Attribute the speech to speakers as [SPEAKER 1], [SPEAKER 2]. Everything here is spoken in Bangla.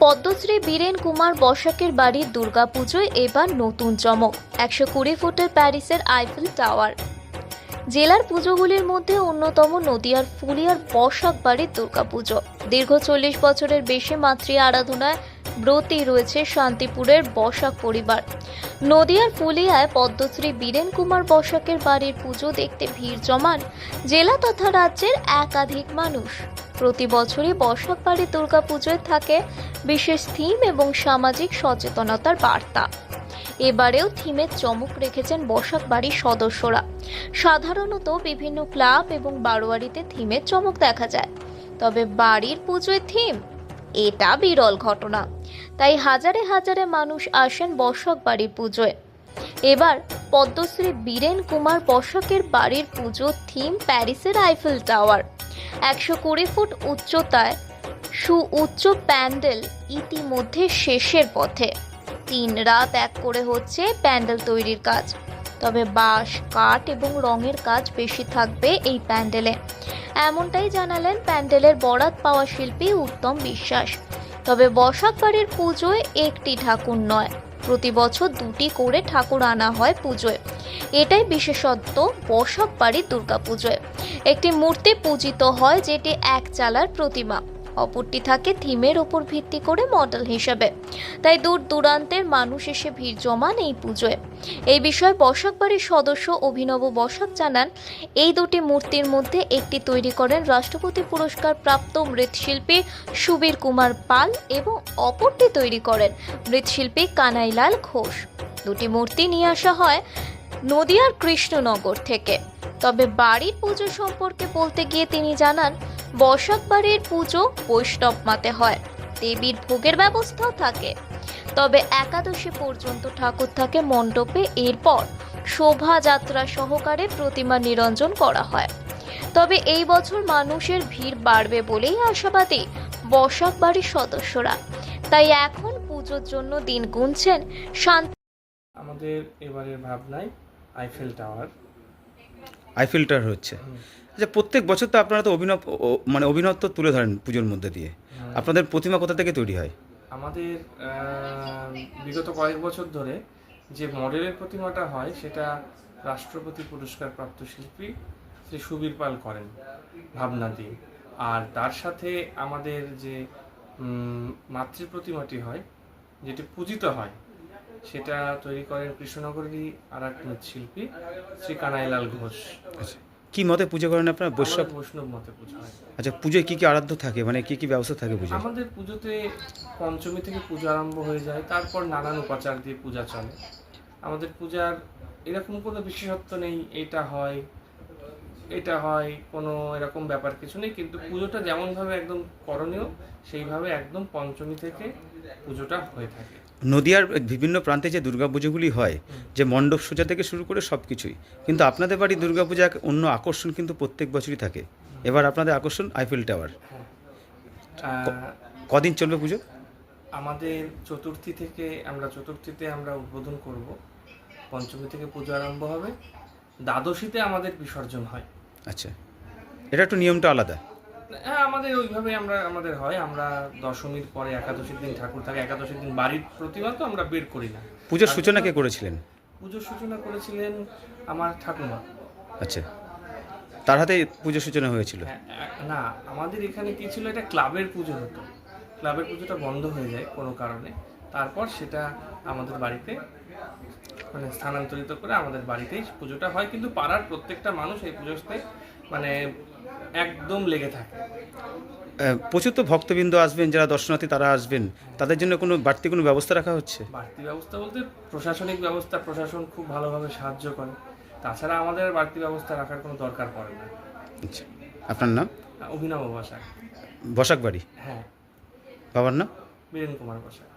[SPEAKER 1] পদ্মশ্রী বীরেন কুমার বসাকের বাড়ির দুর্গাপুজোয় এবার নতুন চমক। 120 ফুটের প্যারিসের আইফেল টাওয়ার। জেলার পুজোগুলির মধ্যে অন্যতম নদিয়ার ফুলিয়ার বসাক বাড়ির দুর্গাপুজো। দীর্ঘ 40 বছরের বেশি মাতৃ আরাধনায় ব্রতী রয়েছে শান্তিপুরের বসাক পরিবার। নদিয়ার ফুলিয়ায় পদ্মশ্রী বীরেন কুমার বসাকের বাড়ির পুজো দেখতে ভিড় জমান জেলা তথা রাজ্যের একাধিক মানুষ। প্রতি বছরই বসাক বাড়ির দুর্গাপুজোয় থাকে বিশেষ থিম এবং সামাজিক সচেতনতার বার্তা। এবারেও থিমের চমক রেখেছেন বসাক বাড়ির সদস্যরা। সাধারণত বিভিন্ন ক্লাব এবং বারোয়ারিতে থিমের চমক দেখা যায়, তবে বাড়ির পুজোয় থিম এটা বিরল ঘটনা। তাই হাজারে হাজারে মানুষ আসেন বসাক বাড়ির পুজোয়। এবার পদ্মশ্রী বীরেন কুমার বসাকের বাড়ির পুজো থিম প্যারিসের আইফেল টাওয়ার। 120 ফুট উচ্চতায় সুউচ্চ প্যান্ডেল ইতিমধ্যে শেষের পথে। 3 রাত এক করে হচ্ছে প্যান্ডেল তৈরির কাজ। তবে বাঁশ, কাঠ এবং রঙের কাজ বেশি থাকবে এই প্যান্ডেলে, এমনটাই জানালেন প্যান্ডেলের বরাত পাওয়া শিল্পী উত্তম বিশ্বাস। তবে বসাক বাড়ির পুজোয় একটি ঠাকুর নয়, প্রতি বছর 2টি করে ঠাকুর আনা হয় পুজোয়। এটাই বিশেষত্ব বসাক বাড়ির দুর্গাপুজোয়। একটি মূর্তি পূজিত হয় যেটি এক চালার প্রতিমা, অপরটি থাকে থিমের উপর ভিত্তি করে মডেল হিসেবে। তাই দূর দূরান্তের মানুষ এসে ভিড় জমান এই পুজোয়। এই বিষয়ে বসাক বাড়ির সদস্য অভিনব বসাক জানান, এই দুটি মূর্তির মধ্যে একটি তৈরি করেন রাষ্ট্রপতি পুরস্কার প্রাপ্ত মৃৎশিল্পী সুবীর কুমার পাল এবং অপরটি তৈরি করেন মৃৎশিল্পী কানাইলাল ঘোষ। দুটি মূর্তি নিয়ে আসা হয় নদিয়ার কৃষ্ণনগর থেকে। তবে বাড়ির পুজো সম্পর্কে বলতে গিয়ে তিনি জানান, বসাক বাড়ির পুজো বৈষ্ণব মতে হয়, দেবীর ভোগের ব্যবস্থাও থাকে। তবে একাদশী পর্যন্ত ঠাকুর থাকে মণ্ডপে, এরপর শোভাযাত্রা সহকারে প্রতিমা নিরঞ্জন করা হয়। তবে এই বছর মানুষের ভিড় বাড়বে বলেই আশাবাদী বসাক বাড়ির সদস্যরা। তাই এখন পুজোর জন্য দিন গুনছেন শান্তি।
[SPEAKER 2] আমাদের এবারের ভাবনায় আইফেল টাওয়ার
[SPEAKER 3] হচ্ছে। আচ্ছা, প্রত্যেক বছর তো আপনারা তো অভিনব তুলে ধরেন পুজোর মধ্যে দিয়ে। আপনাদের প্রতিমা কোথা থেকে তৈরি হয়?
[SPEAKER 2] আমাদের বিগত কয়েক বছর ধরে যে মডেলের প্রতিমাটা হয় সেটা রাষ্ট্রপতি পুরস্কার প্রাপ্ত শিল্পী শ্রী সুবীর পাল করেন ভাবনা দিয়ে। আর তার সাথে আমাদের যে মাতৃ প্রতিমাটি হয়, যেটি পূজিত হয়, সেটা তৈরি করেন কৃষ্ণনগরেরই আর এক মৃৎশিল্পী শ্রী কানাইলাল ঘোষ।
[SPEAKER 3] আচ্ছা, কি মতে পুজো করেন আপনারা?
[SPEAKER 2] বৈষ্ণব মতে পুজো হয়।
[SPEAKER 3] আচ্ছা, পুজোয় কি কি আরাধ্য থাকে, মানে কি কি ব্যবস্থা থাকে পুজোয়?
[SPEAKER 2] আমাদের পুজোতে পঞ্চমী থেকে পূজা আরম্ভ হয়ে যায়, তারপর নানান উপাচার দিয়ে পূজা চলে। আমাদের পূজার এরকম কোনো বিশেষত্ব নেই, এটা হয় কোনো এরকম ব্যাপার কিছু নেই, কিন্তু পুজোটা যেমনভাবে একদম করণীয় সেইভাবে একদম পঞ্চমী থেকে পুজোটা হয়ে থাকে।
[SPEAKER 3] নদিয়ার বিভিন্ন প্রান্তে যে দুর্গাপুজোগুলি হয়, যে মণ্ডপ সজ্জা থেকে শুরু করে সব কিছুই, কিন্তু আপনাদের বাড়ির দুর্গাপূজা এক অন্য আকর্ষণ কিন্তু প্রত্যেক বছরই থাকে। এবার আপনাদের আকর্ষণ আইফেল টাওয়ার। কদিন চলবে পুজো?
[SPEAKER 2] আমাদের চতুর্থীতে আমরা উদ্বোধন করব, পঞ্চমী থেকে পুজো আরম্ভ হবে, দ্বাদশীতে আমাদের বিসর্জন হয়।
[SPEAKER 3] আচ্ছা, এটা একটু নিয়মটা আলাদা।
[SPEAKER 2] হ্যাঁ, আমাদের ওইভাবে আমাদের হয়। আমরা দশমীর পরে একাদশীর দিন ঠাকুর থাকে, একাদশীর দিন বাড়ির প্রতিমা তো আমরা বের করি না।
[SPEAKER 3] পুজোর সূচনা কে করেছিলেন?
[SPEAKER 2] পুজোর সূচনা করেছিলেন আমার ঠাকুমা।
[SPEAKER 3] আচ্ছা, তার হাতে পুজোর সূচনা হয়েছিল?
[SPEAKER 2] না, আমাদের এখানে কি ছিল, এটা ক্লাবের পুজো হতো। ক্লাবের পুজোটা বন্ধ হয়ে যায় কোনো কারণে, তারপর সেটা আমাদের বাড়িতে স্থানান্তরিত করে আমাদের বাড়িতেই পুজোটা হয়। কিন্তু পাড়ার প্রত্যেকটা মানুষ এই পুজোতে একদম লেগে থাকে।
[SPEAKER 3] প্রচুর তো ভক্তবৃন্দ আসবেন, যারা দর্শনার্থী তারা আসবেন, তাদের জন্য বাড়তি কোনো ব্যবস্থা রাখা হচ্ছে?
[SPEAKER 2] বাড়তি ব্যবস্থা বলতে প্রশাসনিক ব্যবস্থা, প্রশাসন খুব ভালোভাবে সাহায্য করে। তাছাড়া আমাদের বাড়তি ব্যবস্থা রাখার কোনো দরকার পড়ে না।
[SPEAKER 3] আচ্ছা, আপনার নাম?
[SPEAKER 2] অভিনব বসাক।
[SPEAKER 3] বসাক বাড়ি?
[SPEAKER 2] হ্যাঁ।
[SPEAKER 3] বাবার নাম?
[SPEAKER 2] বীরেন কুমার বসাক।